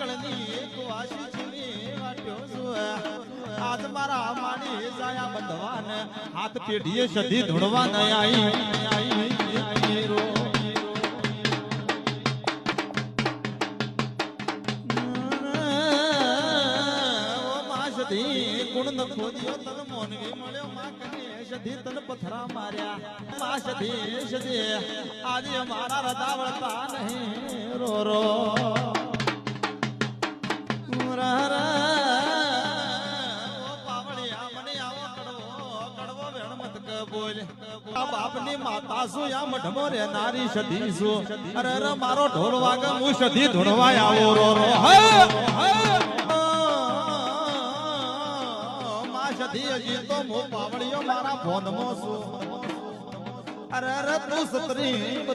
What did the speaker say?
કાળની એક વાસી છીની વાટ્યો છું આજ મારા માડી જાયા બંધવાન હાથ પેઢીએ સધી ધૂણવા ન આઈ રો ઓ માં સધી ગુણ ન ખોદ્યો તન મોનવી મળ્યો માં કને સધી તન પથરા માર્યા માં સધી સધી આજે મારા રદા વળતા નહીં રો રો બાપની માતા શું યા મઢમો રે નારી સધી શું અરે અરે મારો ઢોલ વાગે હું સધી ધૂણવાય આવો રો રો માં સધી હજી તો મો પાવળિયો મારા ફોનમાં શું અરે અરે તું સતરી